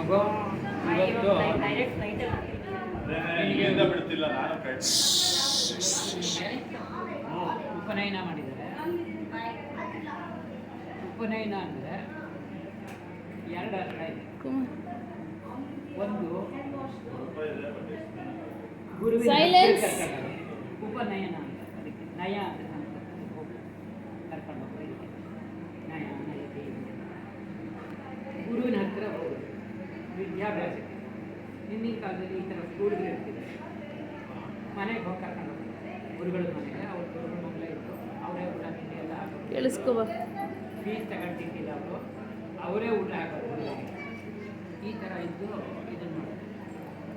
ಮಗು ಇವತ್ತು direct flight ಇಲ್ಲಿಂದ ಬಿಡ್ತಿಲ್ಲ ನಾನು ಉಪನಯನ ಮಾಡಿದ್ದಾರೆ. ಉಪನಯನ ಅಂದರೆ ಎರಡು ಅರ್ಥ ಇದೆ. ಒಂದು ಗುರುವಿನ Silence. ಉಪನಯನ ಅಂತ, ಅದಕ್ಕೆ ನಯ ಅಂತ ಕರ್ಕೊಂಡು ಹೋಗ್ತಾರೆ. ನಯ ನಯತೆ ಗುರುವಿನ ಹತ್ರ ಹೋಗೋದು ವಿದ್ಯಾಭ್ಯಾಸಕ್ಕೆ. ಹಿಂದಿನ ಕಾಲದಲ್ಲಿ ಈ ಥರ ಸ್ಕೂಲ್ಗಳು ಇರ್ತಿದೆ. ಮನೆಗೆ ಹೋಗಿ ಕರ್ಕೊಂಡು ಹೋಗ್ತಾರೆ ಗುರುಗಳ ಮನೆಗೆ. ಅವ್ರ ಗುರುಗಳ ಮನೆಯಲ್ಲೇ ಇತ್ತು, ಅವರೇ ಊಟ ತಿಂಡಿ ಎಲ್ಲ ಹಾಕೋದು. ಕೇಳಿಸ್ಕೋ ಫೀಸ್ ತಗೊಂಡಿದ್ದಿಲ್ಲ ಅವರು, ಅವರೇ ಊಟ ಹಾಕೋದು ಗುರುಗಳಿಗೆ. ಈ ಥರ ಇದ್ದು ಇದನ್ನು ಮಾಡೋದು,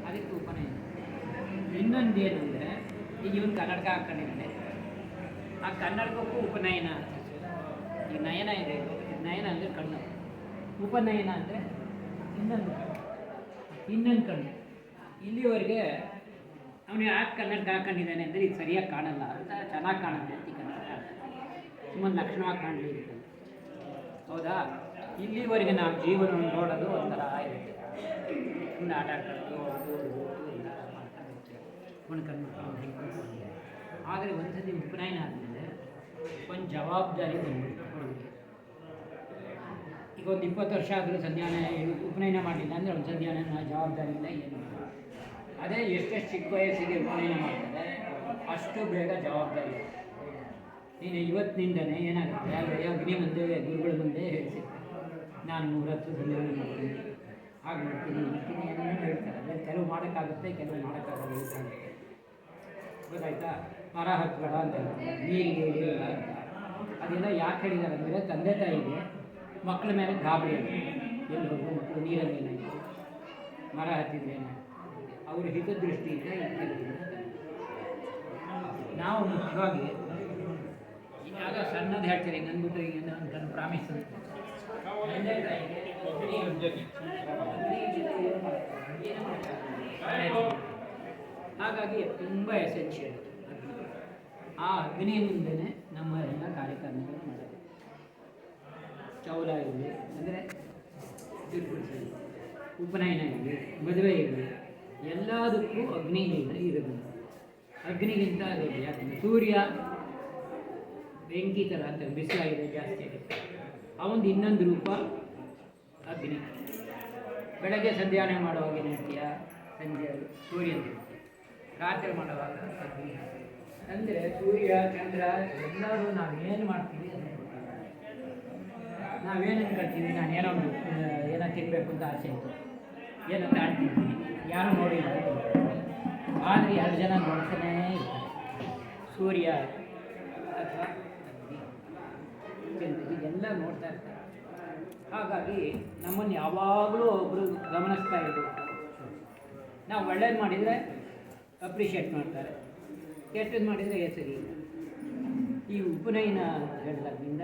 ಅದಕ್ಕೆ ಉಪನಯನ. ಇನ್ನೊಂದು ಏನಂದರೆ, ಈಗ ಇವನು ಕನ್ನಡಕ ಹಾಕ್ಕೊಂಡಿದ್ದಾನೆ, ಆ ಕನ್ನಡಕಕ್ಕೂ ಉಪನಯನ ಅಂತ ಹೆಸರು. ಈ ನಯನ ಇದೆ, ನಯನ ಅಂದರೆ ಕಣ್ಣು, ಉಪನಯನ ಅಂದರೆ ಇನ್ನೊಂದು ಕಣ್ಣು. ಇಲ್ಲಿವರೆಗೆ ಅವನು ಯಾಕೆ ಕನ್ನಡಕ ಹಾಕೊಂಡಿದ್ದಾನೆ ಅಂದರೆ ಇದು ಸರಿಯಾಗಿ ಕಾಣಲ್ಲ ಅಂತ, ಚೆನ್ನಾಗಿ ಕಾಣುತ್ತೆ ಅಂತ ಈ ಕನ್ನಡಕ ಸುಮ್ಮನೆ ಲಕ್ಷಣವಾಗಿ ಕಾಣಲಿ ಇರ್ತದೆ. ಹೌದಾ? ಇಲ್ಲಿವರೆಗೆ ನಾವು ಜೀವನವನ್ನು ನೋಡೋದು ಒಂಥರ ಇರುತ್ತೆ. ಸುಮ್ಮನೆ ಆಟ ಆಡ್ಕೊಂಡು ಮಾಡ್ಕೊಂಡು ಆದರೆ ಒಂದ್ಸತಿ ಉಪನಯನ ಆದಮೇಲೆ ಒಂದು ಜವಾಬ್ದಾರಿ ಬಂದ್ಬಿಡುತ್ತೆ ಹುಡುಗಿಗೆ. ಈಗ ಒಂದು 20 ವರ್ಷ ಆದರೂ ಸಂಧ್ಯಾನ ಉಪನಯನ ಮಾಡಲಿಲ್ಲ ಅಂದರೆ ಒಂದು ಸಂಧ್ಯಾನ ಜವಾಬ್ದಾರಿಯಿಂದ ಏನು. ಅದೇ ಎಷ್ಟೆಷ್ಟು ಚಿಕ್ಕ ವಯಸ್ಸಿಗೆ ಉಪನಯನ ಮಾಡ್ತಾರೆ ಅಷ್ಟು ಬೇಗ ಜವಾಬ್ದಾರಿ. ನೀನು ಇವತ್ತಿನಿಂದನೇ ಏನಾಗುತ್ತೆ, ಅಗ್ನಿ ಮುಂದೆ ಗುರುಗಳ ಮುಂದೆ ಹೇಳ್ತಿರ್ತಾರೆ, ನಾನು 110 ಸಂಧ್ಯಾನ ಮಾಡ್ತೀನಿ, ಹಾಗೆ ಮಾಡ್ತೀನಿ ಮಾಡ್ತೀನಿ ಏನೇನೋ ಹೇಳ್ತಾರೆ. ಅಂದರೆ ಕೆಲವು ಮಾಡೋಕ್ಕಾಗುತ್ತೆ, ಕೆಲವು ಮಾಡೋಕ್ಕಾಗಲ್ಲ ಹೇಳ್ತಾರೆ. ಗೊತ್ತಾಯ್ತಾ? ಮರ ಹತ್ಬೇಡ ಅಂತ ಹೇಳ್ತಾರೆ, ನೀರಿಗೆ ಇಳಿಯಲ್ಲ ಅಂತ. ಅದೆಲ್ಲ ಯಾಕೆ ಹೇಳಿದ್ದಾರೆ ಅಂದರೆ, ತಂದೆ ತಾಯಿಗೆ ಮಕ್ಕಳ ಮೇಲೆ ಗಾಬರಿ ಆಗುತ್ತೆ. ಎಲ್ಲಿ ಹೋಗು ಮಕ್ಕಳು ನೀರಲ್ಲಿ ಏನಾಯಿತು, ಮರ ಹತ್ತಿದ್ರೆ ಏನಾಯಿತು, ಅವ್ರ ಹಿತದೃಷ್ಟಿಯಿಂದ ಇಟ್ಟಿರೋದ್ರಿಂದ. ನಾವು ಮುಖ್ಯವಾಗಿ ಆಗ ಸಣ್ಣದು ಹೇಳ್ತೀರಿ ನನ್ಬಿಟ್ಟು ಈಗ ನನ್ನ ಪ್ರಾಮಿಸ್ ಅಂತ. ತಂದೆ ತಾಯಿಗೆ ಹಾಗಾಗಿ ತುಂಬ ಎಸೆನ್ಷಿಯಲ್. ಆ ಅಗ್ನಿ ಮುಂದೆನೇ ನಮ್ಮ ಎಲ್ಲ ಕಾರ್ಯಕ್ರಮಗಳು ಮಾಡೋದು. ಚೌಲ ಇರಲಿ ಅಂದರೆ ತಿರುಪತಿ, ಉಪನಯನ ಇರಲಿ, ಮದುವೆ ಇರಲಿ, ಎಲ್ಲದಕ್ಕೂ ಅಗ್ನಿಗಿಂತ ಇರೋದು. ಅಗ್ನಿಗಿಂತ ಅದು ಯಾಕಂದರೆ ಸೂರ್ಯ ಬೆಂಕಿ ಥರ ಅಂತ ಬಿಸಿಲಾಗಿದೆ ಜಾಸ್ತಿ ಆಗುತ್ತೆ. ಅವನದು ಇನ್ನೊಂದು ರೂಪ ಅಗ್ನಿ. ಬೆಳಗ್ಗೆ ಸಂಧ್ಯಾನೆ ಮಾಡುವಾಗ ಏನು ಹೇಳ್ತೀಯ, ಸಂಜೆ ಸೂರ್ಯನ ರಾತ್ರಿ ಮಾಡುವಾಗ ಅಗ್ನಿ. ಅಂದರೆ ಸೂರ್ಯ ಚಂದ್ರ ಎಲ್ಲರೂ ನಾವೇನು ಮಾಡ್ತೀವಿ ಅದನ್ನು ಕೊಡ್ತೀವಿ. ನಾವೇನು ಅನ್ಕೊಳ್ತೀವಿ, ನಾನು ಏನೋ ಒಂದು ಏನೋ ತಿನ್ನಬೇಕು ಅಂತ ಆಸೆ ಇತ್ತು, ಏನೋ ತಾಡ್ತಿದ್ದೀನಿ, ಯಾರು ನೋಡಿಲ್ಲ, ಆದರೆ 2 ಜನ ನೋಡ್ತಾನೇ ಇರ್ತಾರೆ, ಸೂರ್ಯ ಅಥವಾ ಅಗ್ನಿ, ಇದೆಲ್ಲ ನೋಡ್ತಾ ಇರ್ತಾರೆ. ಹಾಗಾಗಿ ನಮ್ಮನ್ನು ಯಾವಾಗಲೂ ಒಬ್ಬರು ಗಮನಿಸ್ತಾ ಇರಬೇಕು. ನಾವು ಒಳ್ಳೇದು ಮಾಡಿದರೆ ಅಪ್ರಿಷಿಯೇಟ್ ಮಾಡ್ತಾರೆ, ಕೆಟ್ಟದ್ದು ಮಾಡಿದರೆ ಸರಿ ಇಲ್ಲ. ಈ ಉಪನಯನ ಹೇಳಿದಾಗಿಂದ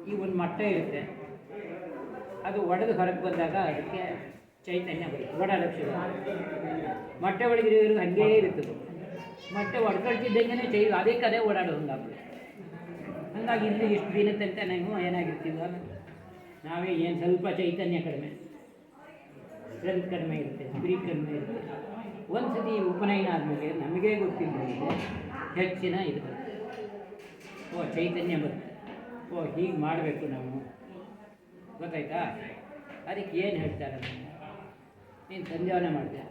ಈ ಒಂದು ಮೊಟ್ಟೆ ಇರುತ್ತೆ, ಅದು ಒಡೆದು ಹೊರಗೆ ಬಂದಾಗ ಅದಕ್ಕೆ ಚೈತನ್ಯ ಬರುತ್ತೆ, ಓಡಾಡೋಕ್ಕೆ ಶುರು. ಮೊಟ್ಟೆ ಒಳಗಿರೋರು ಹಾಗೇ ಇರ್ತದೆ, ಮೊಟ್ಟೆ ಒಡ್ಕೊಳ್ತಿದ್ದಂಗೆ ಅದೇ ಓಡಾಡೋದು ಆಗ್ಬಿಡುತ್ತೆ. ಹಾಗಾಗಿ ಇಲ್ಲಿ ಇಷ್ಟು ದಿನ ತನಕ ನಾವು ಏನಾಗಿರ್ತೀವ, ನಾವೇ ಏನು ಸ್ವಲ್ಪ ಚೈತನ್ಯ ಕಡಿಮೆ, ಸ್ಟ್ರೆಂತ್ ಕಡಿಮೆ ಇರುತ್ತೆ, ಸ್ಪಿರಿಟ್ ಕಡಿಮೆ ಇರುತ್ತೆ. ಒಂದು ಸತಿ ಉಪನಯನ ಆದಮೇಲೆ ನಮಗೇ ಗೊತ್ತಿಲ್ಲದೆ ಹೆಚ್ಚಿನ ಇದು ಬರುತ್ತೆ. ಓ ಚೈತನ್ಯ ಬರುತ್ತೆ, ಓ ಹೀಗೆ ಮಾಡಬೇಕು ನಾವು, ಗೊತ್ತಾಯ್ತಾ? ಅದಕ್ಕೆ ಏನು ಹೇಳ್ತಾರೆ, ನೀನು ಸಂಧ್ಯಾವನೆ ಮಾಡಿದೆ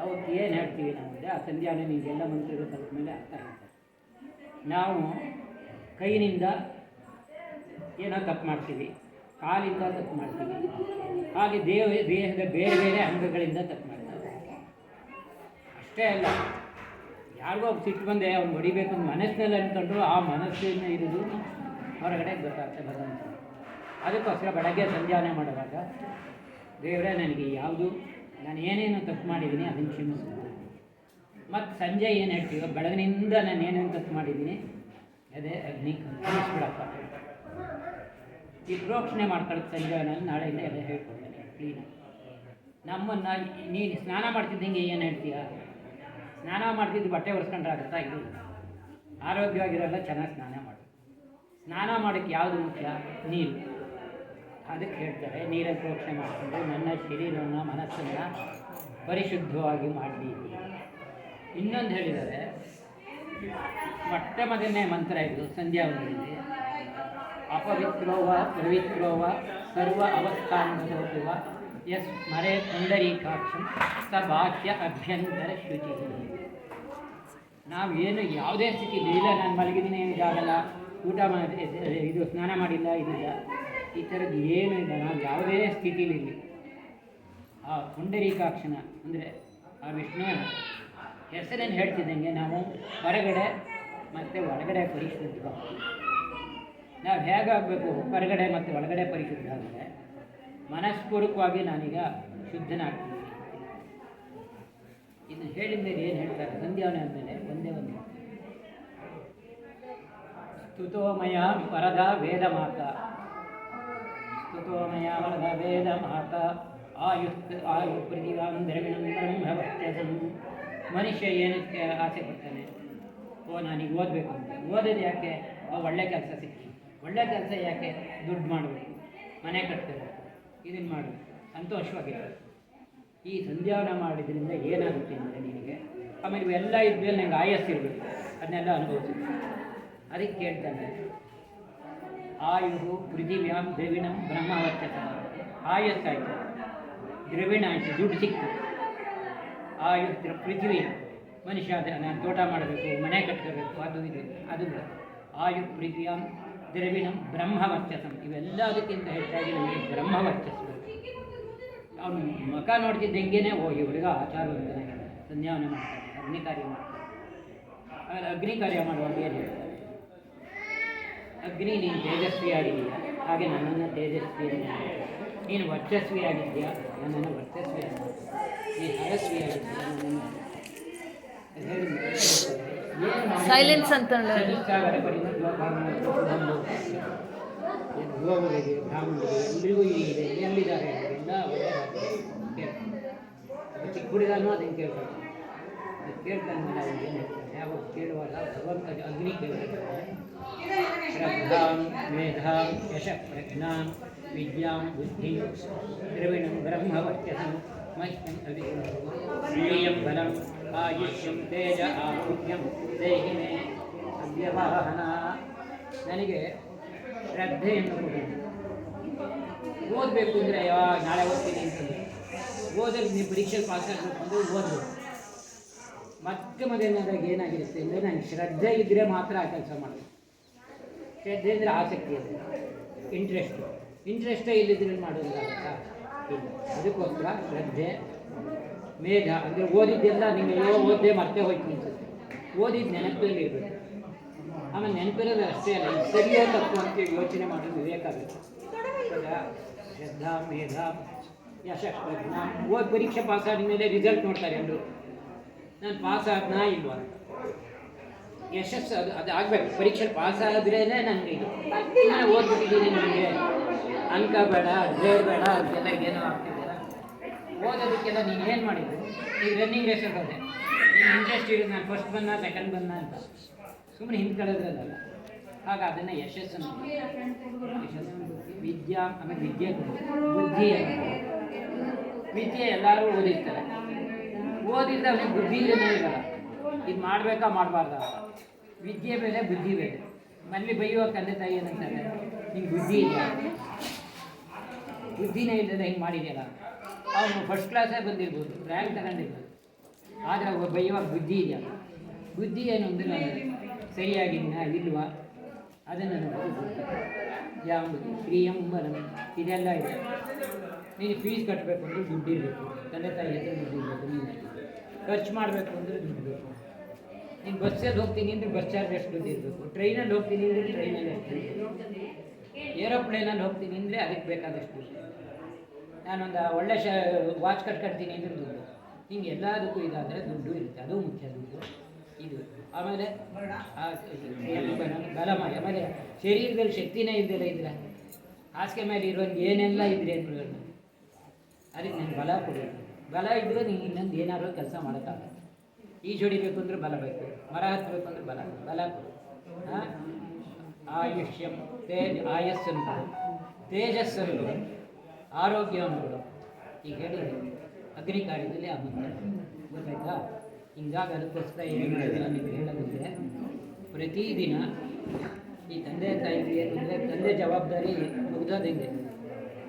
ಅವತ್ತು ಏನು ಹೇಳ್ತೀವಿ ನಾವು ಅಂದರೆ, ಆ ಸಂಧ್ಯಾವನೆ ನಿಮಗೆಲ್ಲ ಮಂತ್ರಿಗಳು ಕಲಿತ ಮೇಲೆ ಅರ್ಥ ಆಗುತ್ತೆ. ನಾವು ಕೈನಿಂದ ಏನೋ ತಪ್ಪು ಮಾಡ್ತೀವಿ, ಕಾಲಿಂದ ತಪ್ಪು ಮಾಡ್ತೀವಿ, ಹಾಗೆ ದೇಹದ ಬೇರೆ ಬೇರೆ ಅಂಗಗಳಿಂದ ತಪ್ಪು ಮಾಡ್ತೀವಿ. ಅಷ್ಟೇ ಅಲ್ಲ, ಯಾರಿಗೋ ಸಿಟ್ಟು ಬಂದೆ ಅವ್ನು ಹೊಡಿಬೇಕು ಅಂತ ಮನಸ್ಸಿನಲ್ಲಿ ಅಂದ್ಕೊಂಡ್ರು ಆ ಮನಸ್ಸಿನ ಇರೋದು ಹೊರಗಡೆ ಗೊತ್ತಾಗ್ತದೆ ಭಗವಂತ. ಅದಕ್ಕೋಸ್ಕರ ಬೆಳಗ್ಗೆ ಸಂಧ್ಯಾವನೆ ಮಾಡುವಾಗ ದೇವರೇ ನನಗೆ ಯಾವುದು ನಾನು ಏನೇನು ತಪ್ಪು ಮಾಡಿದ್ದೀನಿ ಅದನ್ನು ಕ್ಷಮಿಸು. ಮತ್ತು ಸಂಜೆ ಏನು ಹೇಳ್ತೀವೋ ಬೆಳಗಿನಿಂದ ನಾನು ಏನೇನು ತಪ್ಪು ಮಾಡಿದ್ದೀನಿ ಅದೇ ಅಗ್ನಿ ಕ್ಷಮಿಸ್ಬಿಡಪ್ಪ. ಈ ಪ್ರೋಕ್ಷಣೆ ಮಾಡ್ಕೊಳ್ಳೋದು ಸಂಜೆ ನಾನು ನಾಳೆಯಿಂದ ಎಲ್ಲ ಹೇಳ್ಕೊಡ್ತೇನೆ ಕ್ಲೀನಾಗಿ. ನಮ್ಮನ್ನು ನೀನು ಸ್ನಾನ ಮಾಡ್ತಿದ್ದಂಗೆ ಏನು ಹೇಳ್ತೀಯ, ಸ್ನಾನ ಮಾಡ್ತಿದ್ದು ಬಟ್ಟೆ ಒರೆಸ್ಕೊಂಡ್ರೆ ಆಗುತ್ತಾ? ಇಲ್ಲ, ಆರೋಗ್ಯವಾಗಿರೋಲ್ಲ, ಚೆನ್ನಾಗಿ ಸ್ನಾನ ಮಾಡು. ಸ್ನಾನ ಮಾಡೋಕ್ಕೆ ಯಾವುದು ಮುಖ್ಯ? ನೀರು. ಅದಕ್ಕೆ ಹೇಳ್ತಾರೆ, ನೀರಲ್ಲಿ ಪ್ರೋಕ್ಷಣೆ ಮಾಡಿಕೊಂಡು ನನ್ನ ಶರೀರವನ್ನು ಮನಸ್ಸನ್ನು ಪರಿಶುದ್ಧವಾಗಿ ಮಾಡಿದ್ದೀವಿ. ಇನ್ನೊಂದು ಹೇಳಿದ್ದಾರೆ, ಮೊಟ್ಟ ಮೊದಲನೇ ಮಂತ್ರ ಇದು ಸಂಧ್ಯಾವಂದನೆಯಲ್ಲಿ, ಅಪವಿತ್ರೋವ ಪವಿತ್ರೋವ ಸರ್ವ ಅವಸ್ಥಾನದೋಪಿವ ಯಸ್ ಸ್ಮರೆ ಪುಂಡರೀಕಾಕ್ಷಂ ಸ ಬಾಹ್ಯ ಅಭ್ಯಂತರ ಶುಚಿ. ನಾವೇನು ಯಾವುದೇ ಸ್ಥಿತಿ ಇಲ್ಲ, ನಾನು ಮಲಗಿದ್ದೀನಿ ಇದಾಗಲ್ಲ, ಊಟ ಮಾಡಿ ಇದು ಸ್ನಾನ ಮಾಡಿಲ್ಲ ಇದಿಲ್ಲ, ಈ ಥರದ್ದು ಏನೂ ಇಲ್ಲ. ನಾವು ಯಾವುದೇ ಸ್ಥಿತಿಲಿರಲಿ ಆ ಪುಂಡರೀಕಾಕ್ಷನ ಅಂದರೆ ಆ ವಿಷ್ಣುವಿನ ಹೆಸರನ್ನು ಹೇಳ್ತಿದ್ದಂಗೆ ನಾವು ಹೊರಗಡೆ ಮತ್ತು ಒಳಗಡೆ ಪರಿಶುದ್ಧ. ನಾವು ಹೇಗಾಗಬೇಕು, ಹೊರಗಡೆ ಮತ್ತು ಒಳಗಡೆ ಪರಿಶುದ್ಧ ಅಂದರೆ ಮನಸ್ಪೂರ್ವಕವಾಗಿ ನಾನೀಗ ಶುದ್ಧನಾಗ್ತೀನಿ. ಇನ್ನು ಹೇಳಿದ ಮೇಲೆ ಏನು ಹೇಳ್ತಾರೆ, ಸಂಧ್ಯಾವನೆ ಆದಮೇಲೆ ಒಂದೇ ಒಂದು ಸ್ತುತೋಮಯ ವರದ ವೇದ ಮಾತ, ಸ್ತುತೋಮಯ ವರದ ವೇದ ಮಾತ ಆಯು ಪ್ರತಿಗಾಂ ದ್ರವಿಣಂ ಬ್ರಹ್ಮವರ್ತ್ಯಸಂ. ಮನುಷ್ಯ ಏನಕ್ಕೆ ಆಸೆ ಪಡ್ತಾನೆ, ನಾನೀಗ ಓದಬೇಕು ಅಂತ. ಓದೋದು ಯಾಕೆ? ಒಳ್ಳೆ ಕೆಲಸ ಸಿಕ್ಕಿ. ಒಳ್ಳೆ ಕೆಲಸ ಯಾಕೆ? ದುಡ್ಡು ಮಾಡಬೇಕು, ಮನೆ ಕಟ್ಟಬೇಕು, ಇದನ್ನು ಮಾಡಬೇಕು, ಸಂತೋಷವಾಗಿರ್ಬೇಕು. ಈ ಸಂಧ್ಯಾವನ ಮಾಡಿದ್ರಿಂದ ಏನಾಗುತ್ತೆ ಅಂದರೆ ನಿನಗೆ ಆಮೇಲೆ ಇವೆಲ್ಲ ಇದ್ಮೇಲೆ ನಂಗೆ ಆಯಸ್ಸಿರಬೇಕು, ಅದನ್ನೆಲ್ಲ ಅನುಭವಿಸ್ಬೇಕು. ಅದಕ್ಕೆ ಕೇಳ್ತಾನೆ, ಆಯು ಪೃಥಿವ್ಯಾಂ ದ್ರವಿಣಂ ಬ್ರಹ್ಮವರ್ಚಸ. ಆಯಸ್ಸಾಯಿತು, ದ್ರವಿಣ ಆಯಿತು, ದುಡ್ಡು ಸಿಕ್ತು. ಆಯು ಪೃಥ್ವಿ, ಮನುಷ್ಯ ನಾನು ತೋಟ ಮಾಡಬೇಕು, ಮನೆ ಕಟ್ಕೋಬೇಕು, ಅದು ಇದು ಅದು ಆಯು ಪೃಥ್ವಿಯಾಂ ದ್ರವಿಣಂ ಬ್ರಹ್ಮವರ್ಚಸಂ. ಇವೆಲ್ಲದಕ್ಕಿಂತ ಹೆಚ್ಚಾಗಿ ನಮಗೆ ಬ್ರಹ್ಮವರ್ಚಸ್ಬೇಕು. ಅವನು ಮುಖ ನೋಡ್ತಿದ್ದಂಗೆನೇ ಈ ಹುಡುಗ ಆಚಾರವಂತನಾಗಿದೆ, ಸಂಧ್ಯಾವನೆ ಮಾಡ್ತಾನೆ, ಅಗ್ನಿ ಕಾರ್ಯ ಮಾಡ್ತಾನೆ. ಆಮೇಲೆ ಅಗ್ನಿ ಕಾರ್ಯ ಮಾಡುವಾಗ ಏನು ಹೇಳ್ತಾರೆ, ಅಗ್ನಿ ನೀನು ತೇಜಸ್ವಿಯಾಗಿದೆಯಾ, ಹಾಗೆ ನನ್ನನ್ನು ತೇಜಸ್ವಿಯಾಗಿ. ನೀನು ವರ್ಚಸ್ವಿಯಾಗಿದೆಯಾ, ನನ್ನನ್ನು ವರ್ಚಸ್ವಿಯಾಗಿ. ನೀನು ಹರಸ್ವಿಯಾಗಿದೆಯಾ, ನನ್ನನ್ನು ಸೈಲೆನ್ಸ್ ಅಂತ ಯುವಕರಿಗೆ, ಬ್ರಾಹ್ಮಣರಿಗೆ, ಎಲ್ರಿಗೂ ಇದೆ, ಎಲ್ಲಿದ್ದಾರೆ ಎಲ್ಲ ಒಳ್ಳೆಯ ಚಿಕ್ಕ ಹುಡುಗನೂ ಅದನ್ನು ಕೇಳ್ತಾರೆ. ಅದು ಕೇಳ್ತಾನೆ ಮೇಲೆ ಅವ್ರು ಏನು ಹೇಳ್ತಾರೆ, ಅವಾಗ ಕೇಳುವಾಗ ಭಗವಂತ ಅಗ್ನಿ ಕೇಳ್ತಾರೆ, ಶ್ರದ್ಧಾಂ ಮೇಧಾಂ ಯಶ ಪ್ರಜ್ಞಾಂ ವಿದ್ಯಾಂ ಬುದ್ಧಿ ದ್ರವಿಣಂ ಬ್ರಹ್ಮವರ್ಚಸಂ ಮಹ್ಯಂ ಅವಿದ್ಯಂ ಬಲಂ ಆಯುಷ್ಯಂ ತೇಜ ಆರೋಗ್ಯಂ ದೇಹಿಮೆ ಅವ್ಯವಹನ. ನನಗೆ ಶ್ರದ್ಧೆಯನ್ನು ಕೊಡಿ. ಓದಬೇಕು ಅಂದರೆ ನಾಳೆ ಓದ್ತೀನಿ ಅಂತಂದರೆ ಓದಲ್ಲಿ ನೀವು ಪರೀಕ್ಷೆಗೆ ಪಾಸ್ ಆಗಬೇಕು ಅಂದರೆ ಓದಬೇಕು. ಮತ್ತೆ ಮೊದಲನೇದಾಗಿ ಏನಾಗಿರುತ್ತೆ ಅಂದರೆ ನನಗೆ ಶ್ರದ್ಧೆ ಇದ್ದರೆ ಮಾತ್ರ ಆ ಕೆಲಸ ಮಾಡಬೇಕು. ಶ್ರದ್ಧೆ ಅಂದರೆ ಆಸಕ್ತಿ ಇದೆ, ಇಂಟ್ರೆಸ್ಟೇ ಇಲ್ಲಿದ್ರೆ ಮಾಡೋದಾಗುತ್ತಾ? ಇಲ್ಲ. ಅದಕ್ಕೋಸ್ಕರ ಶ್ರದ್ಧೆ, ಮೇಧ ಅಂದರೆ ಓದಿದ್ದೆಲ್ಲ ನಿಮಗೆ ಓದ್ದೆ ಮತ್ತೆ ಹೋಯ್ತು ಅನಿಸುತ್ತೆ. ಓದಿದ್ದು ನೆನಪಲ್ಲಿ ಇರಬೇಕು. ಆಮೇಲೆ ನೆನಪಿರೋದು ಅಷ್ಟೇ ಅಲ್ಲ, ಇದು ಸರಿಯೋ ತಪ್ಪು ಅಂತೇಳಿ ಯೋಚನೆ ಮಾಡೋದು ವಿವೇಕ ಬೇಕು. ಶ್ರದ್ಧಾ ಮೇಧ ಯಶ ಪ್ರಜ್ಞಾ. ಓದಿ ಪರೀಕ್ಷೆ ಪಾಸ್ ಆದಮೇಲೆ ರಿಸಲ್ಟ್ ನೋಡ್ತಾರೆ ಎಲ್ಲರೂ, ನಾನು ಪಾಸ್ ಆದ್ನಾ ಇಲ್ವಾ ಅಂತ. ಯಶಸ್ಸು ಅದು ಆಗಬೇಕು. ಪರೀಕ್ಷೆ ಪಾಸ್ ಆದ್ರೇ ನನಗೆ ಇದು. ನಾನು ಓದ್ಬಿಟ್ಟಿದ್ದೀನಿ, ನನಗೆ ಅಂಕ ಬೇಡ, ಗ್ರೇಡ್ ಬೇಡ, ಅದೆಲ್ಲ ಏನೋ ಆಗ್ತಿದ್ದೀರ. ಓದೋದಕ್ಕೆಲ್ಲ ನೀನು ಏನು ಮಾಡಿದ್ರು, ಈಗ ರನ್ನಿಂಗ್ ರೇಸಲ್ಲಿ ಹೋದೆ, ನೀನು ಇಂಟ್ರೆಸ್ಟ್ ಇರೋದು ನಾನು ಫಸ್ಟ್ ಬಂದ ಸೆಕೆಂಡ್ ಬಂದ ಅಂತ ಸುಮ್ಮನೆ ಹಿಂದ್ಕೊಳ್ಳೋದ್ರಲ್ಲ. ಆಗ ಅದನ್ನು ಯಶಸ್ಸನ್ನು ವಿದ್ಯಾ, ಆಮೇಲೆ ವಿದ್ಯೆ ಬುದ್ಧಿ. ವಿದ್ಯೆ ಎಲ್ಲರೂ ಓದಿರ್ತಾರೆ, ಓದಿದ್ರೆ ಅವನಿಗೆ ಬುದ್ಧಿ ಇರೋದೇ ಇರಲ್ಲ. ಇದು ಮಾಡಬೇಕಾ ಮಾಡಬಾರ್ದ? ವಿದ್ಯೆ ಬೇರೆ ಬುದ್ಧಿ ಬೇರೆ. ಮನೇಲಿ ಬೈಯುವ ತಂದೆ ತಾಯಿ ಏನಂತಾರೆ, ನಿಂಗೆ ಬುದ್ಧಿ ಇದೆಯಾ? ಬುದ್ಧಿನೇ ಇಲ್ಲದೆ ಹಿಂಗೆ ಮಾಡಿದೆಯಲ್ಲ. ಅವನು ಫಸ್ಟ್ ಕ್ಲಾಸೇ ಬಂದಿರ್ಬೋದು, ರ್ಯಾಂಕ್ ತಗೊಂಡಿರ್ಬೋದು, ಆದರೆ ಅವ್ರು ಬೈಯುವಾಗ ಬುದ್ಧಿ ಇದೆಯಲ್ಲ. ಬುದ್ಧಿ ಏನು ಅಂದರೆ ನಾನು ಸರಿಯಾಗಿದ್ದೀನಾ ಇಲ್ವಾ ಅದನ್ನು ನೋಡೋದು. ಯಾವುದು ಶ್ರೀಯಂಬರಂ ಇದೆಲ್ಲ ಇದೆ. ನೀನು ಫೀಸ್ ಕಟ್ಟಬೇಕು ಅಂದರೆ ದುಡ್ಡು ಇರಬೇಕು, ತಂದೆ ತಾಯಿ ಹತ್ರ ದುಡ್ಡು ಇರಬೇಕು, ನೀನು ಖರ್ಚು ಮಾಡಬೇಕು ಅಂದರೆ ದುಡ್ಡು ಬೇಕು. ನೀನು ಬಸ್ಸಲ್ಲಿ ಹೋಗ್ತೀನಿ ಅಂದರೆ ಬಸ್ ಚಾರ್ಜ್ ಎಷ್ಟು ದುಡ್ಡು ಇರಬೇಕು, ಟ್ರೈನಲ್ಲಿ ಹೋಗ್ತೀನಿ ಅಂದರೆ ಟ್ರೈನಲ್ಲಿ ಎಷ್ಟು ದುಡ್ಡು, ಏರೋಪ್ಲೇನಲ್ಲಿ ಹೋಗ್ತೀನಿ ಅಂದರೆ ಅದಕ್ಕೆ ಬೇಕಾದಷ್ಟು ದುಡ್ಡು. ನಾನೊಂದು ಒಳ್ಳೆ ವಾಚ್ ಕಟ್ಕೊಳ್ತೀನಿ ಅಂದರೆ ದುಡ್ಡು. ಹಿಂಗೆ ಎಲ್ಲದಕ್ಕೂ ಇದಾದರೆ ದುಡ್ಡು ಇರುತ್ತೆ, ಅದು ಮುಖ್ಯ ದುಡ್ಡು ಇದು. ಆಮೇಲೆ ಬಲಮಯ, ಆಮೇಲೆ ಶರೀರದಲ್ಲಿ ಶಕ್ತಿನೇ ಇದ್ದಲ್ಲ ಇದ್ರೆ ಹಾಸಿಗೆ ಮೇಲೆ ಇರೋಂಗೆ ಏನೆಲ್ಲ ಇದ್ರೆ ಏನು ಪ್ರಯೋಜನ? ಅದಕ್ಕೆ ನನಗೆ ಬಲ ಕೊಡಿ. ಬಲ ಇದ್ದರೆ ನೀನು ಇನ್ನೊಂದು ಏನಾದರೂ ಕೆಲಸ ಮಾಡೋಕ್ಕಾಗಲ್ಲ. ಈಜು ಹೊಡಿಬೇಕು ಅಂದರೆ ಬಲ ಬೇಕು, ಮರ ಹತ್ತಬೇಕು ಅಂದರೆ ಬಲ ಕೊಡು. ಆಯುಷ್ಯಂ ತೇಜ್ ಆಯಸ್ಸನ್ನು ಕೊಡು, ತೇಜಸ್ಸನ್ನು ಆರೋಗ್ಯವನ್ನು ಕೊಡು. ಈಗ ಹೇಳಿದೆ ಅಗ್ನಿ ಕಾರ್ಯದಲ್ಲಿ ಆ ಮಂತ್ರ ಗೊತ್ತಾಯ್ತಾ? ಹಿಂಗಾಗಿ ಅದಕ್ಕೋಸ್ಕರ ಏನು ಮಾಡಿದೆ ನನಗೆ ಹೇಳೋದಿದ್ರೆ, ಪ್ರತಿದಿನ ಈ ತಂದೆ ತಾಯಿಗೆ ಏನು ಅಂದರೆ ತಂದೆ ಜವಾಬ್ದಾರಿ ಮುಗ್ದೋದಂಗೆ.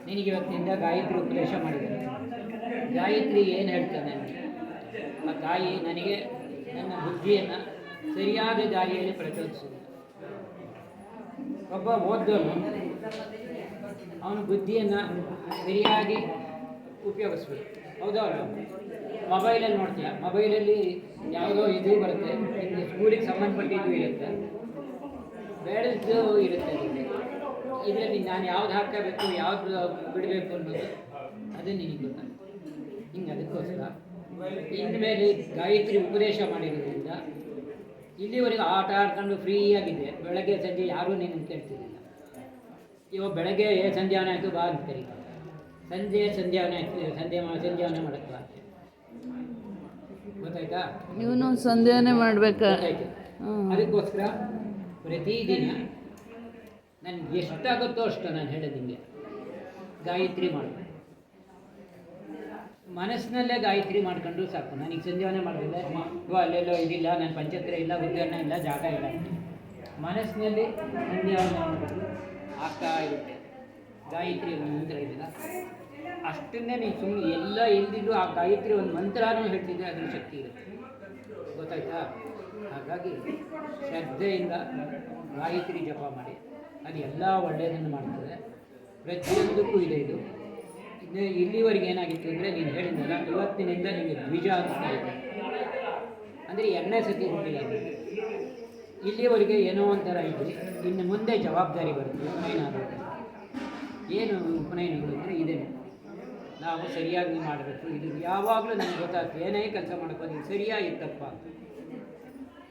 ನಿನಗೆ ಇವತ್ತಿನಿಂದ ಗಾಯತ್ರಿ ಉಪದೇಶ ಮಾಡಿದ್ದಾರೆ. ಗಾಯತ್ರಿ ಏನು ಹೇಳ್ತಾನೆ ನನಗೆ, ಆ ತಾಯಿ ನನಗೆ ನನ್ನ ಬುದ್ಧಿಯನ್ನು ಸರಿಯಾದ ದಾರಿಯಲ್ಲಿ ಪ್ರಚೋದಿಸಿದ. ಒಬ್ಬ ಓದ್ದವನು ಅವನ ಬುದ್ಧಿಯನ್ನು ಸರಿಯಾಗಿ ಉಪಯೋಗಿಸ್ಬೇಕು. ಹೌದಾ? ಮೊಬೈಲಲ್ಲಿ ನೋಡ್ತೀಯ, ಮೊಬೈಲಲ್ಲಿ ಯಾವುದೋ ಇದು ಬರುತ್ತೆ, ಇನ್ನು ಸ್ಕೂಲಿಗೆ ಸಂಬಂಧಪಟ್ಟಿದ್ದು ಇರುತ್ತೆ, ಬೇಡದ್ದು ಇರುತ್ತೆ. ಇದರಲ್ಲಿ ನಾನು ಯಾವ್ದು ಹಾಕಬೇಕು, ಯಾವ್ದು ಬಿಡಬೇಕು ಅನ್ನೋದು ಅದು ನಿನಗೆ ಗೊತ್ತಾಗುತ್ತೆ. ಹಿಂಗೆ ಅದಕ್ಕೋಸ್ಕರ ಇನ್ಮೇಲೆ ಗಾಯತ್ರಿ ಉಪದೇಶ ಮಾಡಿರೋದ್ರಿಂದ ಇಲ್ಲಿವರೆಗೆ ಆಟ ಆಡ್ಕೊಂಡು ಫ್ರೀಯಾಗಿದೆ. ಬೆಳಗ್ಗೆ ಸಂಜೆ ಯಾರೂ ನಿನ್ನನ್ನು ಕೇಳ್ತಿರಲಿಲ್ಲ. ಇವಾಗ ಬೆಳಗ್ಗೆ ಸಂಧ್ಯಾವನೆ ಆಯಿತು ಬಾ ಅಂತ ಕರೀತಾರೆ, ಸಂಧ್ಯಾವನೆ ಆಯಿತು ಸಂಧ್ಯಾವನೆ ಮಾಡೋಕ್ಕೆ ಬಾ ಅಂತ. ಗೊತ್ತಾಯ್ತಾ? ಇವನು ಸಂಧ್ಯಾನೆ ಮಾಡ್ಬೇಕಾ? ಗೊತ್ತಾಯ್ತು. ಅದಕ್ಕೋಸ್ಕರ ಪ್ರತಿದಿನ ನನಗೆ ಎಷ್ಟಾಗುತ್ತೋ ಅಷ್ಟು ನಾನು ಹೇಳೋದು ನಿಮಗೆ ಗಾಯತ್ರಿ ಮಾಡಬೇಕು. ಮನಸ್ಸಿನಲ್ಲೇ ಗಾಯತ್ರಿ ಮಾಡ್ಕೊಂಡು ಸಾಕು. ನನಗೆ ಸಂಧ್ಯಾವನೆ ಮಾಡಿದ್ರೆ ಅಲ್ಲೆಲ್ಲೋ ಇದಿಲ್ಲ, ನನ್ನ ಪಂಚತ್ರ ಇಲ್ಲ, ಉದ್ಯಾನ ಇಲ್ಲ, ಜಾಗ ಇಲ್ಲ, ಮನಸ್ಸಿನಲ್ಲಿ ಸಂಧ್ಯಾವನೆ ಮಾಡಿಬಿಟ್ಟು ಆಗ್ತಾ ಇರುತ್ತೆ. ಗಾಯತ್ರಿ ಒಂದು ಮಂತ್ರ ಇದೆಯಲ್ಲ, ಅಷ್ಟನ್ನೇ ನೀನು ಸುಮ್ಮನೆ ಎಲ್ಲ ಎಲ್ದಿದ್ದು ಆ ಗಾಯತ್ರಿ ಒಂದು ಮಂತ್ರನೂ ಹೇಳ್ತಿದ್ದೆ, ಅದ್ರ ಶಕ್ತಿ ಇರುತ್ತೆ. ಗೊತ್ತಾಯ್ತಾ? ಹಾಗಾಗಿ ಶ್ರದ್ಧೆಯಿಂದ ಗಾಯತ್ರಿ ಜಪ ಮಾಡಿ, ಅದು ಎಲ್ಲ ಒಳ್ಳೆಯದನ್ನು ಮಾಡ್ತದೆ. ಪ್ರತಿಯೊಂದಕ್ಕೂ ಇದೆ ಇದು. ಇಲ್ಲಿವರೆಗೆ ಏನಾಗಿತ್ತು ಅಂದರೆ, ನೀನು ಹೇಳಿದ್ನಲ್ಲ, ಇವತ್ತಿನಿಂದ ನಿಮಗೆ ದ್ವಿಜ ಅನಿಸ್ತಾ ಇದೆ ಅಂದರೆ 2ನೇ ಸತಿ ಹುಟ್ಟಿಲ್ಲ. ಇಲ್ಲಿವರೆಗೆ ಏನೋ ಒಂಥರ ಇದ್ದರೆ ಇನ್ನು ಮುಂದೆ ಜವಾಬ್ದಾರಿ ಬರುತ್ತೆ. ಉಪನಯನ ಆಗುತ್ತೆ. ಏನು ಉಪನಯನಗಳು ಅಂದರೆ ಇದೇನು ನಾವು ಸರಿಯಾಗಿ ಮಾಡಬೇಕು. ಇದು ಯಾವಾಗಲೂ ನನಗೆ ಗೊತ್ತಾಗ್ತದೆ, ಏನೇ ಕೆಲಸ ಮಾಡ್ಬೋದು ಇದು ಸರಿಯಾಗಿತ್ತಪ್ಪ ಅಂತ.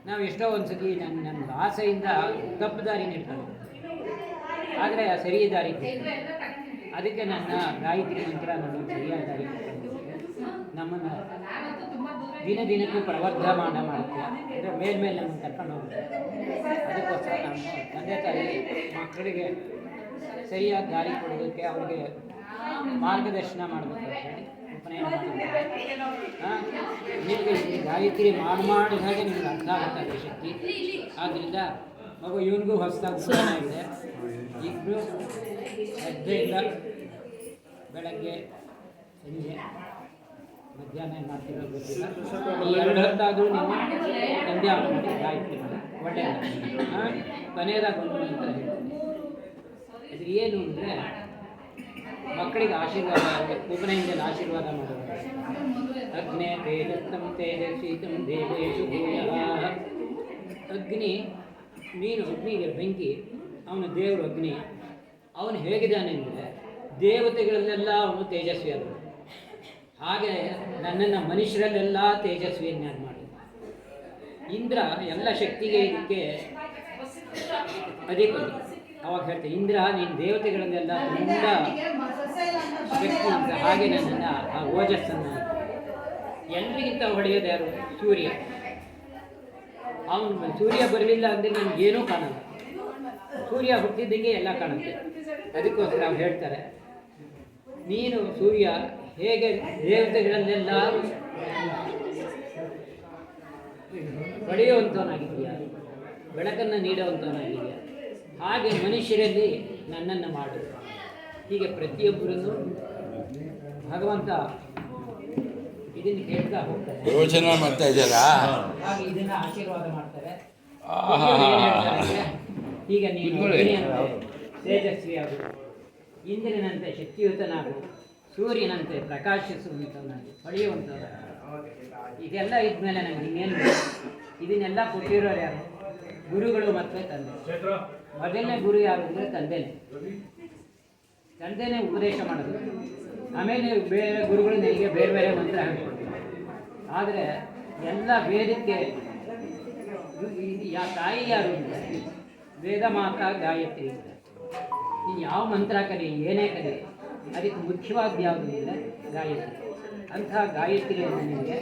ನಾವು ಎಷ್ಟೋ ಒಂದು ಸತಿ ನನ್ನ ಆಸೆಯಿಂದ ತಪ್ಪು ದಾರಿ ನಿಡ್ಕೊಂಡು, ಆದರೆ ಆ ಸರಿ ದಾರಿ ಅದಕ್ಕೆ ನನ್ನ ಗಾಯತ್ರಿ ಮಂತ್ರ ನನ್ನ ಸರಿಯಾದ ದಾರಿ ನಮ್ಮನ್ನು ದಿನಕ್ಕೂ ಪ್ರವರ್ಧಮಾನ ಮಾಡುತ್ತೆ. ಅಂದರೆ ಮೇಲ್ಮೇಲೆ ನಮ್ಮನ್ನು ಕರ್ಕೊಂಡು ಹೋಗುತ್ತೆ. ಅದಕ್ಕೋಸ್ಕರ ನಮ್ಮ ತಂದೆ ತಾಯಿ ಮಕ್ಕಳಿಗೆ ಸರಿಯಾದ ದಾರಿ ಕೊಡೋದಕ್ಕೆ, ಅವರಿಗೆ ಮಾರ್ಗದರ್ಶನ ಮಾಡಬೇಕು ಅಂತ ಹೇಳಿ ಉಪನಯನ ನಿಮಗೆ ಗಾಯತ್ರಿ ಮಾಡಿದ ಹಾಗೆ ನಿಮ್ಗೆ ಅರ್ಥ ಆಗುತ್ತೆ ಅದ್ರ ಶಕ್ತಿ. ಆದ್ದರಿಂದ ಮಗು ಇವನಿಗೂ ಹೊಸದಾಗಿ ಉಪನಯನ ಇದೆ. ಇಬ್ಬರು ಶ್ರದ್ಧೆಯಿಂದ ಬೆಳಗ್ಗೆ ಸಂಜೆ ಮಧ್ಯಾಹ್ನ ಮಾಡ್ತಿರೋ ಗೊತ್ತಿಲ್ಲ, ಈ 2 ಹೊತ್ತಾದರೂ ನೀವು ಸಂಧ್ಯಾವನೆ ಮಾಡಿ ಗಾಯತ್ರಿ ಮಾಡಿ ಒಳ್ಳೆಯದು. ಕೊನೆಯದಾಗಿ ಒಂದು ಅಂತ ಹೇಳ್ತೀನಿ. ಅದು ಏನು ಅಂದರೆ, ಮಕ್ಕಳಿಗೆ ಆಶೀರ್ವಾದ, ಉಪನಯನದಲ್ಲಿ ಆಶೀರ್ವಾದ ಮಾಡೋದು. ಅಗ್ನೇ ತೇಜಸ್ಸಂ ತೇಜಸ್ವಿತಂ ದೇವೇಶು ಭೂಯಃ. ಅಗ್ನಿ, ನೀನು ಅಗ್ನಿಗೆ ಬೆಂಕಿ, ಅವನು ದೇವರು ಅಗ್ನಿ. ಅವನು ಹೇಗಿದ್ದಾನೆ ಅಂದರೆ, ದೇವತೆಗಳಲ್ಲೆಲ್ಲ ಅವನು ತೇಜಸ್ವಿಯಾದನು. ಹಾಗೆ ನನ್ನನ್ನು ಮನುಷ್ಯರಲ್ಲೆಲ್ಲ ತೇಜಸ್ವಿಯನ್ನಾಗಿ ಮಾಡಿ. ಇಂದ್ರ ಎಲ್ಲ ಶಕ್ತಿಗೆ ಇದಕ್ಕೆ ಅಧಿಪತಿ. ಅವಾಗ ಹೇಳ್ತೇನೆ, ಇಂದ್ರ ನೀನು ದೇವತೆಗಳನ್ನೆಲ್ಲ ತುಂಬ ಶಕ್ತಿ ಅಂತ. ಹಾಗೆ ನನ್ನನ್ನು ಆ ಓಜಸ್ಸನ್ನು ಎಲ್ರಿಗಿಂತ ಹೊಡೆಯೋದು ಯಾರು? ಸೂರ್ಯ. ಅವನು ಸೂರ್ಯ ಬರಲಿಲ್ಲ ಅಂದರೆ ನನಗೇನೂ ಕಾಣಲ್ಲ. ಸೂರ್ಯ ಹುಟ್ಟಿದ್ದಂಗೆ ಎಲ್ಲ ಕಾಣುತ್ತೆ. ಅದಕ್ಕೋಸ್ಕರ ಅವ್ರು ಹೇಳ್ತಾರೆ, ನೀನು ಸೂರ್ಯ ಹೇಗೆ ದೇವತೆಗಳನ್ನೆಲ್ಲ ಹೊಡೆಯುವಂಥವನಾಗಿದೆಯಾ, ಬೆಳಕನ್ನು ನೀಡುವಂಥವನಾಗಿದೆಯಾ, ಹಾಗೆ ಮನುಷ್ಯರಲ್ಲಿ ನನ್ನನ್ನು ಮಾಡು. ಹೀಗೆ ಪ್ರತಿಯೊಬ್ಬರನ್ನು ಭಗವಂತ ಇದನ್ನು ಕೇಳ್ತಾ ಹೋಗ್ತಾರೆ. ಯೋಚನೆ ಮಾಡ್ತಾ ಇದ್ದಾರಾ? ಹಾಗೆ ಇದನ್ನು ಆಶೀರ್ವಾದ ಮಾಡ್ತಾರೆ. ಈಗ ನೀನು ತೇಜಸ್ವಿಯಾಗು, ಇಂದ್ರನಂತೆ ಶಕ್ತಿಯುತನಾಗು, ಸೂರ್ಯನಂತೆ ಪ್ರಕಾಶಿಸುವಂಥವನಾಗಿ ಹೊಳೆಯುವಂಥವನಾಗಿ. ಇದೆಲ್ಲ ಇದ್ಮೇಲೆ ನಮ್ಗೆ ಇನ್ನೇನು? ಇದನ್ನೆಲ್ಲ ಕೊಟ್ಟಿರೋರು ಯಾರು? ಗುರುಗಳು ಮತ್ತು ತಂದೆ. ಮೊದಲನೇ ಗುರು ಯಾರು ಅಂದರೆ ತಂದೆನೇ. ತಂದೆನೇ ಉಪದೇಶ ಮಾಡೋದು. ಆಮೇಲೆ ಬೇರೆ ಗುರುಗಳು ನನಗೆ ಬೇರೆ ಬೇರೆ ಮಂತ್ರ ಹೇಳ್ಕೊಡ್ತಾರೆ. ಆದರೆ ಎಲ್ಲ ವೇದಕ್ಕೆ ತಾಯಿ ಯಾರು ಅಂದರೆ ವೇದ ಮಾತಾ ಗಾಯತ್ರಿ. ನೀನು ಯಾವ ಮಂತ್ರ ಕಲಿ, ಏನೇ ಕಲಿ, ಅದಕ್ಕೆ ಮುಖ್ಯವಾದ ಯಾವುದು ಅಂದರೆ ಗಾಯತ್ರಿ. ಅಂತಹ ಗಾಯತ್ರಿಯನ್ನು ನಿಮಗೆ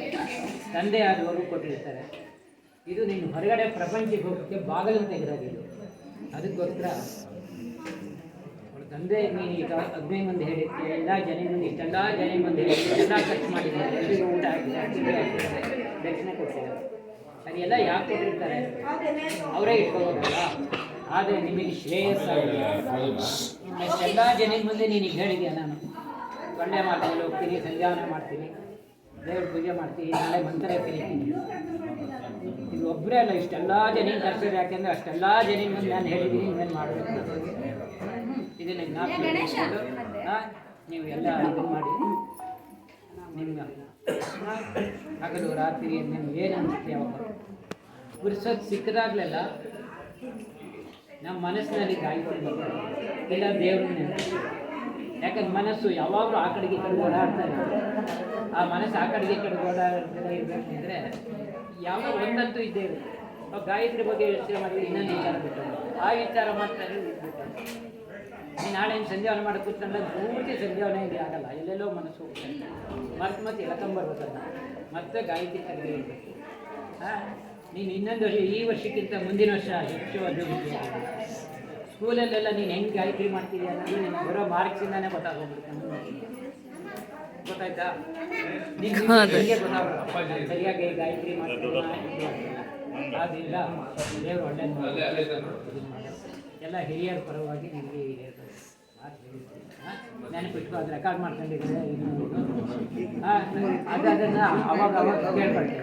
ತಂದೆಯಾದವರು ಕೊಟ್ಟಿರ್ತಾರೆ. ಇದು ನೀನು ಹೊರಗಡೆ ಪ್ರಪಂಚಕ್ಕೆ ಹೋಗೋಕ್ಕೆ ಬಾಗಿಲು ತೆಗೆದಾಗಿದ್ದು. ಅದಕ್ಕೋಸ್ಕರ ತಂದೆ ನೀನು ಈಗ 15 ಮಂದಿ ಹೇಳಿದ್ದೆ, ಎಲ್ಲ ಜನ ಮಂದಿ ಇಷ್ಟೆಲ್ಲ ಜನ ಮಂದಿ ಎಲ್ಲ ಖರ್ಚು ಮಾಡಿದ್ದಾರೆ, ಎಲ್ರಿಗೂ ಊಟ ಹಾಕಿದ್ದಾರೆ, ತಿಂಡಿ ಹಾಕಿದ್ದಾರೆ, ದಕ್ಷಿಣ ಕೊಟ್ಟಿದ್ದಾರೆ. ಅದೆಲ್ಲ ಯಾಕೆ ಕೊಟ್ಟಿರ್ತಾರೆ? ಅವರೇ ಇಟ್ಕೋಬೋದಲ್ಲ. ಆದರೆ ನಿಮಗೆ ಶ್ರೇಯಸ್ಸಾಗಿದೆ. ಎಲ್ಲ ಜನ ಮುಂದೆ ನೀನು ಹೇಳಿದ್ಯಾ, ನಾನು ಒಳ್ಳೆ ಮಾತಲ್ಲಿ ಹೋಗ್ತೀನಿ, ಸಂಧ್ಯಾವನ ಮಾಡ್ತೀನಿ, ದೇವ್ರ ಪೂಜೆ ಮಾಡ್ತೀನಿ, ನಾಳೆ ಮಂತ್ರ ಕಲಿತೀನಿ. ಇದು ಒಬ್ಬರೇ ಅಲ್ಲ, ಇಷ್ಟೆಲ್ಲ ಜನ ಕರ್ಸೋದು. ಯಾಕೆಂದರೆ ಅಷ್ಟೆಲ್ಲ ಜನ ಮುಂದೆ ನಾನು ಹೇಳಿದ್ದೀನಿ, ಇನ್ನೇನು ಮಾಡಬೇಕು. ಇದನ್ನು ನೀವು ಎಲ್ಲ ಇದು ಮಾಡಿ ನಿಮ್ಗೆ ಹಗಲು ರಾತ್ರಿ ನಿಮ್ಗೆ ಏನು ಅನಿಸುತ್ತೆ ಅವಾಗ ಪುರ್ಸೊತ್ತು ಸಿಕ್ಕದಾಗಲೆಲ್ಲ ನಮ್ಮ ಮನಸ್ಸಿನಲ್ಲಿ ಗಾಯಕೊಂಡು ಇಲ್ಲ ದೇವ್ರನ್ನ ನೆನಪು. ಯಾಕಂದ್ರೆ ಮನಸ್ಸು ಯಾವಾಗಲೂ ಆ ಕಡೆಗೆ ಈ ಕಡೆ ಓಡಾಡ್ತಾ ಇರ್ತದೆ. ಆ ಮನಸ್ಸು ಆ ಕಡೆಗೆ ಈ ಕಡೆ ಓಡಾಡ್ತಾ ಇರಬೇಕಂದ್ರೆ ಯಾವಾಗ ಒಂದಂತೂ ಇದ್ದೇ ಇರುತ್ತೆ. ನಾವು ಗಾಯತ್ರಿ ಬಗ್ಗೆ ಯೋಚನೆ ಮಾಡಿದ್ರೆ ಇನ್ನೊಂದು ವಿಚಾರ ಬಿಟ್ಟು ಆ ವಿಚಾರ ಮಾತ್ರ ಇದ್ಬಿಟ್ಟು ನೀನು ನಾಳೆ ಸಂಧ್ಯಾವನೆ ಮಾಡಿ ಕೂತ್ಕೊಂಡ್ರೆ ಪೂರ್ತಿ ಸಂಧ್ಯಾವನೆ ಇದೆ ಆಗಲ್ಲ, ಎಲ್ಲೆಲ್ಲೋ ಮನಸ್ಸು ಹೋಗ್ತಾರೆ. ಮತ್ತೆ ಎಳ್ಕೊಂಬರ್ಬೇಕಲ್ಲ, ಮತ್ತೆ ಗಾಯತ್ರಿ ಕರೆಗೆ ಇರಬೇಕು. ನೀನು ಇನ್ನೊಂದು ವರ್ಷ, ಈ ವರ್ಷಕ್ಕಿಂತ ಮುಂದಿನ ವರ್ಷ ಹೆಚ್ಚು ಅಭಿವೃದ್ಧಿ ಆಗುತ್ತೆ. ಸ್ಕೂಲಲ್ಲೆಲ್ಲ ನೀನು ಹೆಂಗೆ ಗಾಯತ್ರಿ ಮಾಡ್ತೀವಿ ಅನ್ನೋದು ನಿನಗೆ ಬರೋ ಮಾರ್ಕ್ಸಿಂದಾನೇ ಗೊತ್ತಾಗೋಗ್ಬಿಡುತ್ತೆ. ಗೊತ್ತಾಯ್ತಾ? ನಿಮಗೆ ಗೊತ್ತಾಗುತ್ತೆ ಸರಿಯಾಗಿ ಗಾಯತ್ರಿ ಮಾಡ್ತೀವಿ. ಆದ್ದರಿಂದ ದೇವರು ಒಳ್ಳೆಯದು ಎಲ್ಲ ಹಿರಿಯರ ಪರವಾಗಿ ನಿಮಗೆ ನೆನಪಿಟ್ಟು ಅದು ರೆಕಾರ್ಡ್ ಮಾಡ್ಕೊಂಡಿದ್ದಾರೆ. ಅದನ್ನು ಅವಾಗ ಕೇಳ್ಕೊಳ್ತೀನಿ.